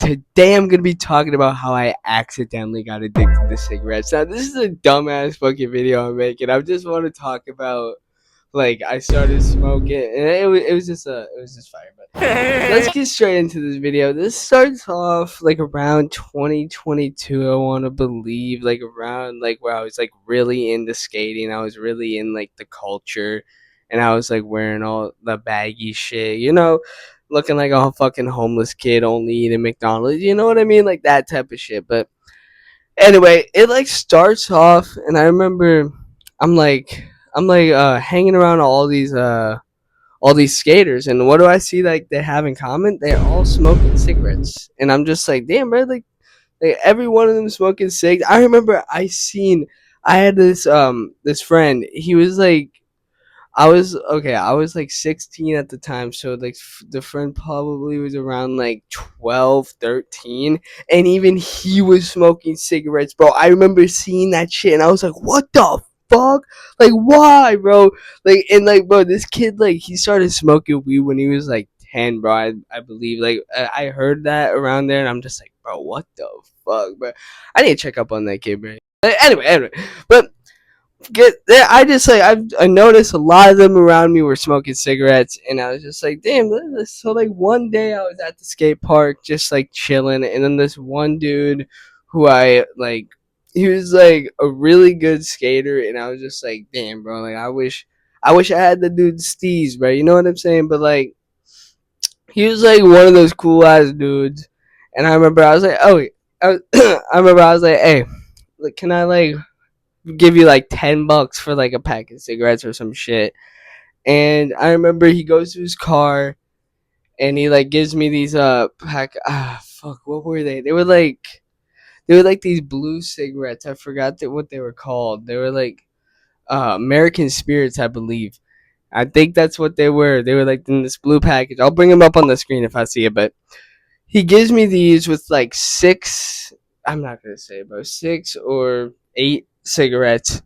today I'm gonna be talking about how I accidentally got addicted to cigarettes. Now, this is a dumbass fucking video I'm making. I just want to talk about like I started smoking, and it was just fire. But let's get straight into this video. This starts off like around 2022. I want to believe like around like where I was like really into skating. I was really in like the culture, and I was like wearing all the baggy shit. Looking like a fucking homeless kid, only eating McDonald's. You know what I mean? Like that type of shit. But anyway, it like starts off, and I remember I'm like hanging around all these skaters, and what do I see like they have in common? They're all smoking cigarettes, and I'm just like, damn, bro, like every one of them smoking cigs. I remember I had this friend. He was like, I was like 16 at the time, so like the friend probably was around like 12, 13, and even he was smoking cigarettes, bro. I remember seeing that shit, and I was like, what the fuck? Like, why, bro? Like, and like, bro, this kid, like, he started smoking weed when he was like 10, bro. I believe. Like, I heard that around there, and I'm just like, bro, what the fuck, bro? I need to check up on that kid, bro. Anyway, but get there. I noticed a lot of them around me were smoking cigarettes, and I was just like, damn. So like one day I was at the skate park just like chilling, and then this one dude who I like, he was like a really good skater, and I was just like, damn, bro. Like I wish I had the dude's steez, bro. You know what I'm saying? But like he was like one of those cool ass dudes, and I remember I was like, oh. I remember I was like, hey, like, can I like give you like $10 for like a pack of cigarettes or some shit. And I remember he goes to his car and he like gives me these fuck, what were they? They were like these blue cigarettes. I forgot what they were called. They were like American Spirits, I believe. I think that's what they were. They were like in this blue package. I'll bring them up on the screen if I see it, but he gives me these with like six, I'm not gonna say about 6 or 8 cigarettes,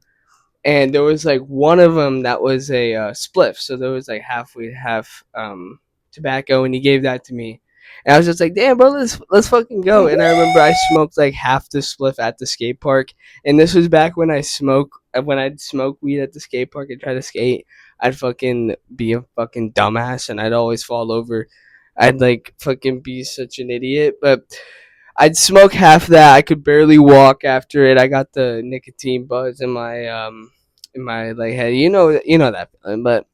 and there was like one of them that was a spliff, so there was like half weed, half tobacco, and he gave that to me, and I was just like, damn, bro, let's fucking go. And I remember I smoked like half the spliff at the skate park, and this was back when I'd smoke weed at the skate park and try to skate. I'd fucking be a fucking dumbass, and I'd always fall over. I'd like fucking be such an idiot, but I'd smoke half that. I could barely walk after it. I got the nicotine buzz in my like head. You know that feeling. But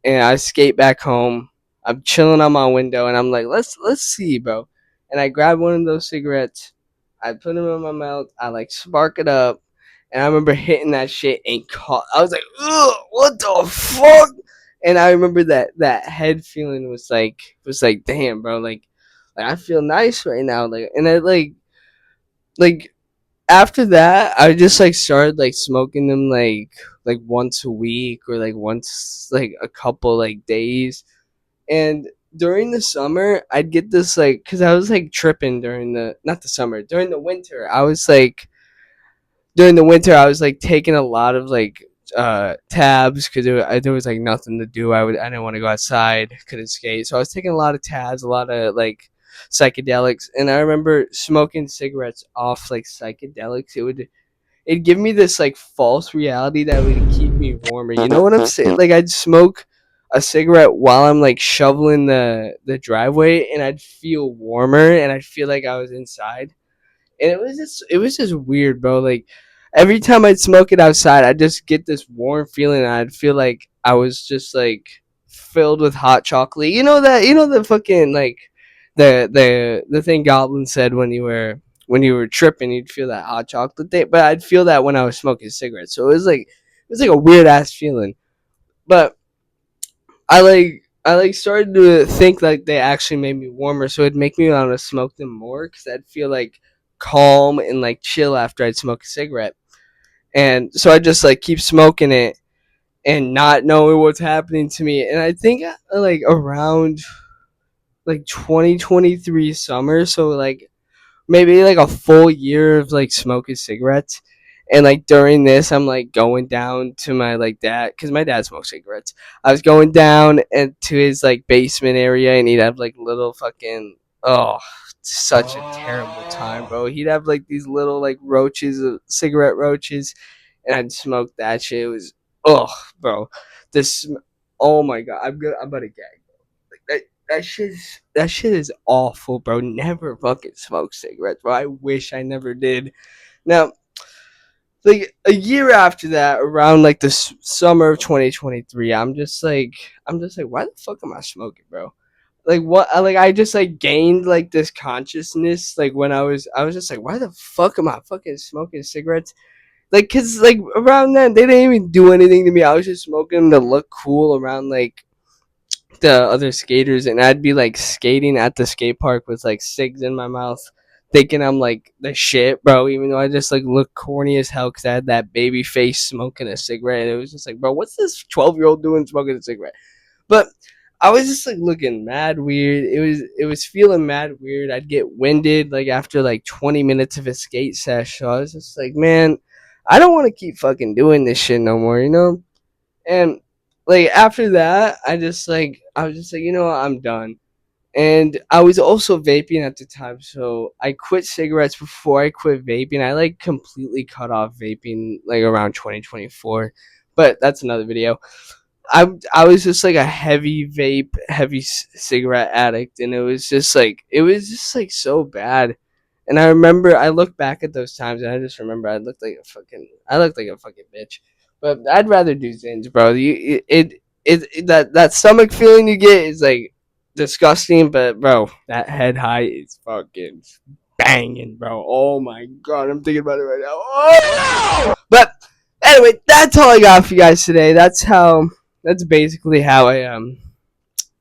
and I skate back home. I'm chilling on my window, and I'm like, let's see, bro. And I grab one of those cigarettes. I put them in my mouth. I like spark it up, and I remember hitting that shit and caught. I was like, ugh, what the fuck? And I remember that head feeling was like, damn, bro, like I feel nice right now, like, and I like after that, I just like started like smoking them like once a week or like once like a couple like days. And during the summer, I'd get this like because I was like tripping during the not the summer during the winter. I was like taking a lot of like tabs because there was like nothing to do. I didn't want to go outside, couldn't skate, so I was taking a lot of tabs, a lot of like psychedelics. And I remember smoking cigarettes off like psychedelics. It'd give me this like false reality that would keep me warmer. You know what I'm saying? Like I'd smoke a cigarette while I'm like shoveling the driveway, and I'd feel warmer, and I'd feel like I was inside. And it was just weird, bro. Like every time I'd smoke it outside, I'd just get this warm feeling, and I'd feel like I was just like filled with hot chocolate. The fucking like the thing Goblin said when you were tripping, you'd feel that hot chocolate thing. But I'd feel that when I was smoking cigarettes. So it was like a weird ass feeling. But I like started to think like they actually made me warmer, so it'd make me want to smoke them more because I'd feel like calm and like chill after I'd smoke a cigarette. And so I just like keep smoking it and not knowing what's happening to me. And I think like around like 2023 summer, so like maybe like a full year of like smoking cigarettes. And like during this, I'm like going down to my like dad because my dad smokes cigarettes. I was going down and to his like basement area, and he'd have like little fucking Oh, such a terrible time, bro. He'd have like these little like roaches, cigarette roaches, and I'd smoke that shit. It was, oh, bro, this. Oh my god, I'm about to gag. Like that shit is awful, bro. Never fucking smoke cigarettes, bro. I wish I never did. Now, like a year after that, around like the summer of 2023, I'm just like, why the fuck am I smoking, bro? Like what? Like I just like gained like this consciousness, like when I was just like, why the fuck am I fucking smoking cigarettes? Like, cause like around then they didn't even do anything to me. I was just smoking them to look cool around like the other skaters, and I'd be like skating at the skate park with like cigs in my mouth, thinking I'm like the shit, bro. Even though I just like look corny as hell because I had that baby face smoking a cigarette, and it was just like, bro, what's this 12-year-old doing smoking a cigarette? But I was just like looking mad weird. It was feeling mad weird. I'd get winded like after like 20 minutes of a skate sesh. So I was just like, man, I don't want to keep fucking doing this shit no more, you know? And like after that, I was just like, you know what, I'm done. And I was also vaping at the time, so I quit cigarettes before I quit vaping. I like completely cut off vaping like around 2024, but that's another video. I was just like a heavy vape, heavy cigarette addict, and it was just like so bad. And I remember I look back at those times, and I just remember I looked like a fucking bitch. But I'd rather do Zins, bro. That stomach feeling you get is like disgusting, but bro, that head high is fucking banging, bro. Oh my god, I'm thinking about it right now. Oh no! But anyway, that's all I got for you guys today. That's basically how I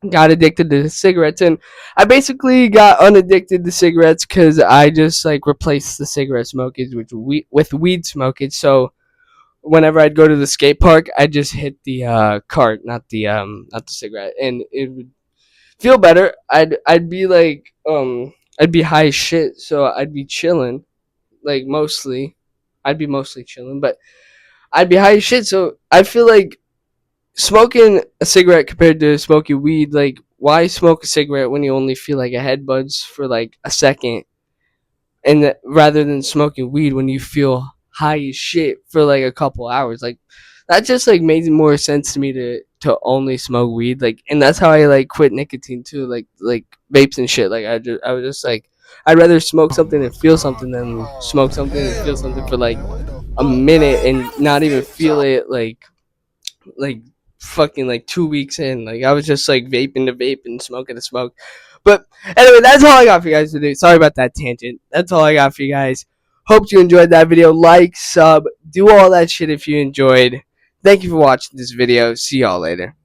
got addicted to cigarettes, and I basically got unaddicted to cigarettes because I just like replaced the cigarette smokage with weed smokage. So whenever I'd go to the skate park, I'd just hit the cart, not the cigarette, and it would feel better. I'd be high as shit, so I'd be chilling, like mostly. I'd be mostly chilling, but I'd be high as shit, so I feel like smoking a cigarette compared to smoking weed, like why smoke a cigarette when you only feel like a head buds for like a second, and rather than smoking weed when you feel high as shit for like a couple hours, like that just like made more sense to me to only smoke weed, like, and that's how I like quit nicotine too, like vapes and shit. Like I was just like, I'd rather smoke something and feel something than smoke something and feel something for like a minute and not even feel it like fucking like 2 weeks in. Like I was just like vaping to vape and smoking to smoke. But anyway, that's all I got for you guys today. Sorry about that tangent. That's all I got for you guys. Hope you enjoyed that video. Like, sub, do all that shit if you enjoyed. Thank you for watching this video. See y'all later.